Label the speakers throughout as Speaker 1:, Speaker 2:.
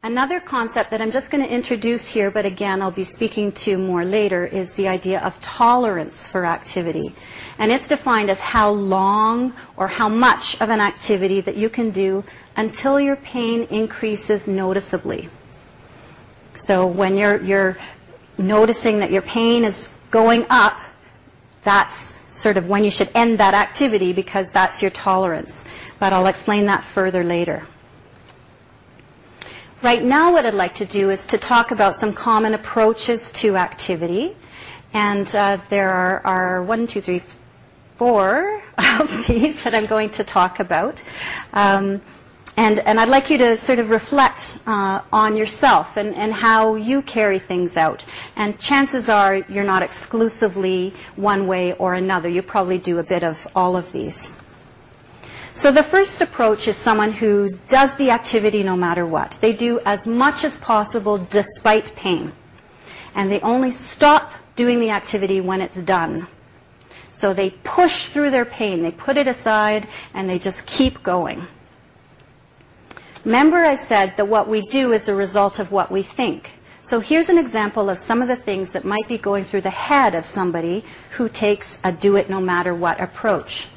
Speaker 1: Another concept that I'm just going to introduce here, but again I'll be speaking to more later, is the idea of tolerance for activity. And it's defined as how long or how much of an activity that you can do until your pain increases noticeably. So when you're noticing that your pain is going up, that's sort of when you should end that activity, because that's your tolerance. But I'll explain that further later. Right now what I'd like to do is to talk about some common approaches to activity. And there are 1, 2, 3, 4 of these that I'm going to talk about. And I'd like you to sort of reflect on yourself and how you carry things out. And chances are you're not exclusively one way or another. You probably do a bit of all of these. So the first approach is someone who does the activity no matter what. They do as much as possible despite pain. And they only stop doing the activity when it's done. So they push through their pain, they put it aside, and they just keep going. Remember I said that what we do is a result of what we think. So here's an example of some of the things that might be going through the head of somebody who takes a do-it-no-matter-what approach.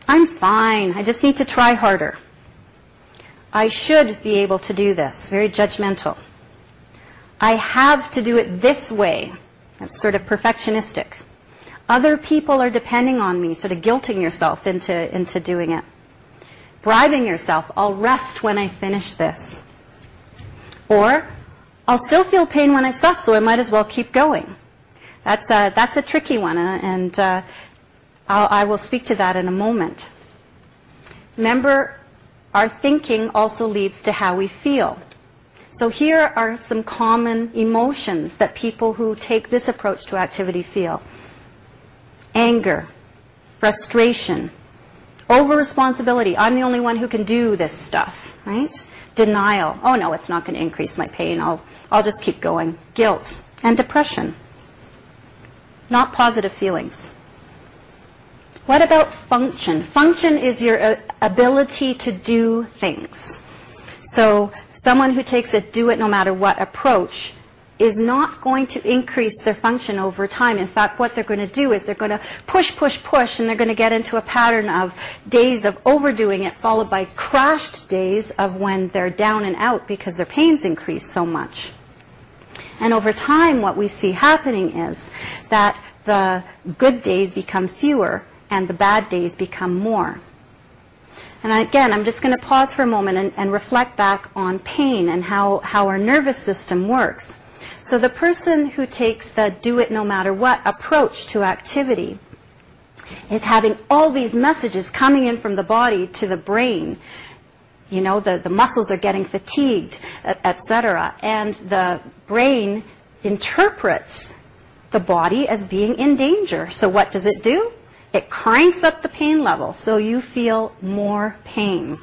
Speaker 1: I'm fine, I just need to try harder. I should be able to do this, very judgmental. I have to do it this way, that's sort of perfectionistic. Other people are depending on me, sort of guilting yourself into doing it. Bribing yourself, I'll rest when I finish this. Or, I'll still feel pain when I stop, so I might as well keep going. That's a tricky one, and I will speak to that in a moment. Remember, our thinking also leads to how we feel. So here are some common emotions that people who take this approach to activity feel. Anger, frustration, over-responsibility. I'm the only one who can do this stuff, right? Denial. Oh no, it's not going to increase my pain. I'll just keep going. Guilt and depression. Not positive feelings. What about function? Function is your ability to do things. So someone who takes a do-it-no-matter-what approach is not going to increase their function over time. In fact, what they're going to do is they're going to push, push, push, and they're going to get into a pattern of days of overdoing it, followed by crashed days of when they're down and out because their pains increase so much. And over time, what we see happening is that the good days become fewer and the bad days become more. And again, I'm just going to pause for a moment and reflect back on pain and how our nervous system works. So the person who takes the do-it-no-matter-what approach to activity is having all these messages coming in from the body to the brain. You know, the muscles are getting fatigued, etc. And the brain interprets the body as being in danger. So what does it do? It cranks up the pain level, so you feel more pain.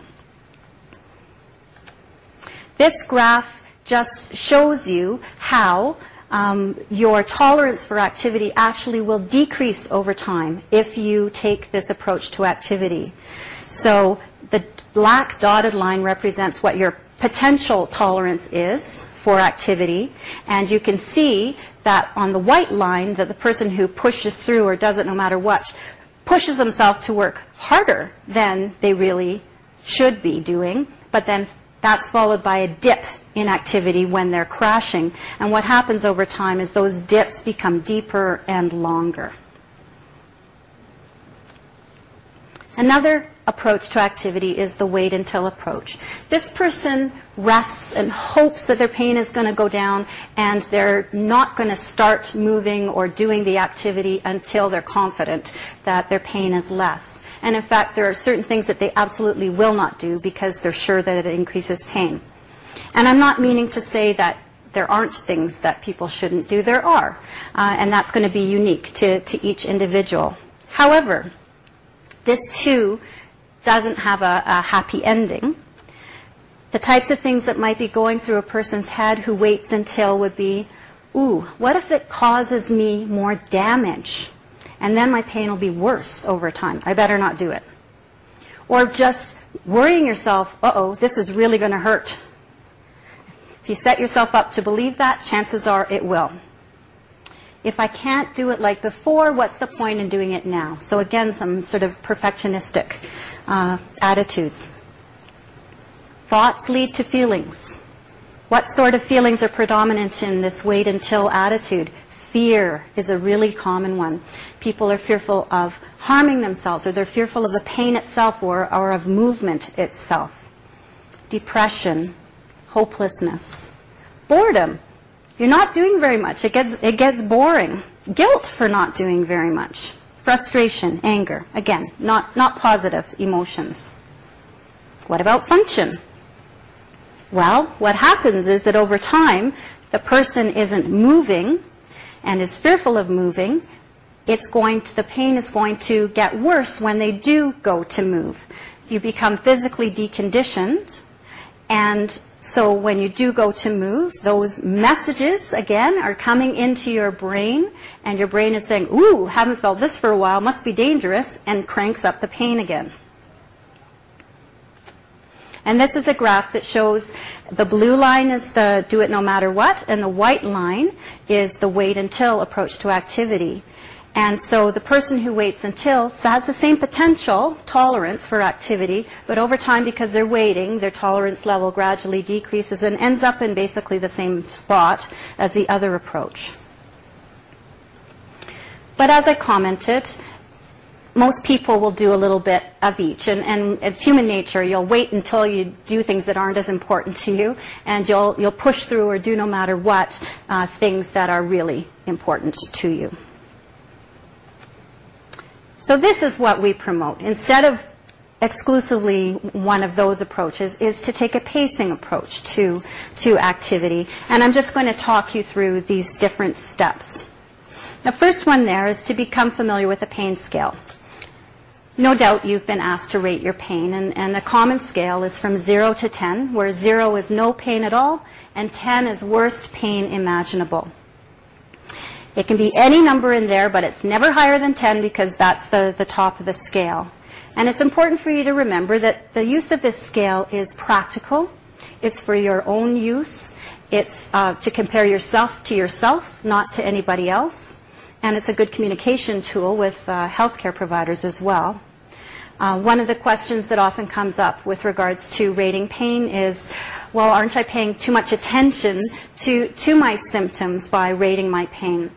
Speaker 1: This graph just shows you how your tolerance for activity actually will decrease over time if you take this approach to activity. So the black dotted line represents what your potential tolerance is for activity, and you can see that on the white line that the person who pushes through or does it no matter what pushes themselves to work harder than they really should be doing, but then that's followed by a dip in activity when they're crashing. And what happens over time is those dips become deeper and longer. Another approach to activity is the wait until approach. This person rests and hopes that their pain is going to go down, and they're not going to start moving or doing the activity until they're confident that their pain is less. And in fact, there are certain things that they absolutely will not do because they're sure that it increases pain. And I'm not meaning to say that there aren't things that people shouldn't do. There are. And that's going to be unique to each individual. However, this too doesn't have a happy ending. The types of things that might be going through a person's head who waits until would be, ooh, what if it causes me more damage? And then my pain will be worse over time. I better not do it. Or just worrying yourself, uh-oh, this is really going to hurt. If you set yourself up to believe that, chances are it will. If I can't do it like before, what's the point in doing it now? So again, some sort of perfectionistic attitudes. Thoughts lead to feelings. What sort of feelings are predominant in this wait until attitude? Fear is a really common one. People are fearful of harming themselves, or they're fearful of the pain itself, or of movement itself. Depression, hopelessness, boredom. You're not doing very much. It gets boring. Guilt for not doing very much. Frustration, anger. Again, not positive emotions. What about function? Well, what happens is that over time, the person isn't moving and is fearful of moving. The pain is going to get worse when they do go to move. You become physically deconditioned, and so when you do go to move, those messages, again, are coming into your brain, and your brain is saying, ooh, haven't felt this for a while, must be dangerous, and cranks up the pain again. And this is a graph that shows the blue line is the do it no matter what, and the white line is the wait until approach to activity. And so the person who waits until has the same potential tolerance for activity, but over time, because they're waiting, their tolerance level gradually decreases and ends up in basically the same spot as the other approach. But as I commented, most people will do a little bit of each, and it's human nature. You'll wait until you do things that aren't as important to you, and you'll push through or do no matter what things that are really important to you. So this is what we promote. Instead of exclusively one of those approaches, is to take a pacing approach to activity. And I'm just going to talk you through these different steps. The first one there is to become familiar with the pain scale. No doubt you've been asked to rate your pain, and the common scale is from 0 to 10, where 0 is no pain at all, and 10 is worst pain imaginable. It can be any number in there, but it's never higher than 10 because that's the top of the scale. And it's important for you to remember that the use of this scale is practical. It's for your own use. It's to compare yourself to yourself, not to anybody else. And it's a good communication tool with healthcare providers as well. One of the questions that often comes up with regards to rating pain is, well, aren't I paying too much attention to my symptoms by rating my pain?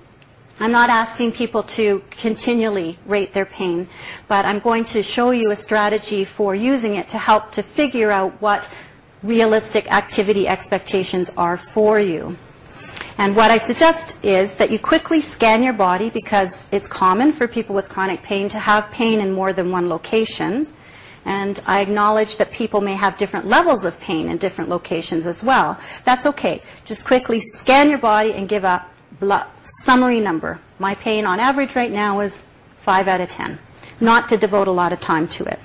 Speaker 1: I'm not asking people to continually rate their pain, but I'm going to show you a strategy for using it to help to figure out what realistic activity expectations are for you. And what I suggest is that you quickly scan your body, because it's common for people with chronic pain to have pain in more than one location. And I acknowledge that people may have different levels of pain in different locations as well. That's okay. Just quickly scan your body and give a summary number. My pain on average right now is 5 out of 10. Not to devote a lot of time to it.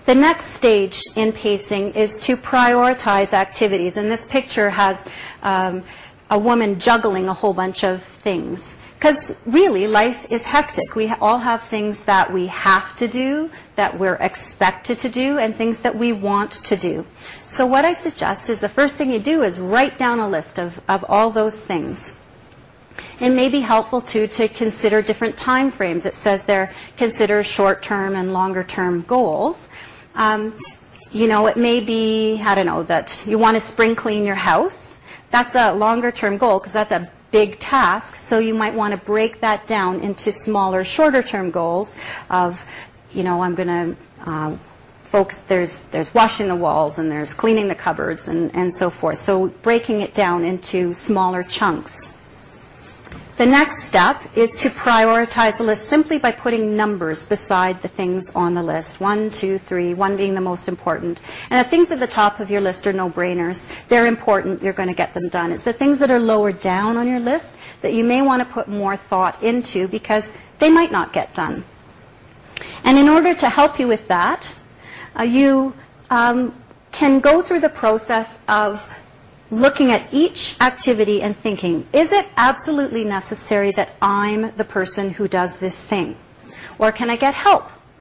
Speaker 1: The next stage in pacing is to prioritize activities. And this picture has a woman juggling a whole bunch of things. Because really, life is hectic. We all have things that we have to do, that we're expected to do, and things that we want to do. So what I suggest is the first thing you do is write down a list of all those things. It may be helpful, too, to consider different time frames. It says there, consider short-term and longer-term goals. You know, it may be, I don't know, that you want to spring clean your house. That's a longer-term goal, because that's a big task, so you might want to break that down into smaller, shorter-term goals of, you know, I'm going to focus, there's washing the walls, and there's cleaning the cupboards, and so forth. So breaking it down into smaller chunks. The next step is to prioritize the list simply by putting numbers beside the things on the list. 1, 2, 3, 1 being the most important. And the things at the top of your list are no-brainers. They're important. You're going to get them done. It's the things that are lower down on your list that you may want to put more thought into, because they might not get done. And in order to help you with that, you can go through the process of looking at each activity and thinking, is it absolutely necessary that I'm the person who does this thing? Or can I get help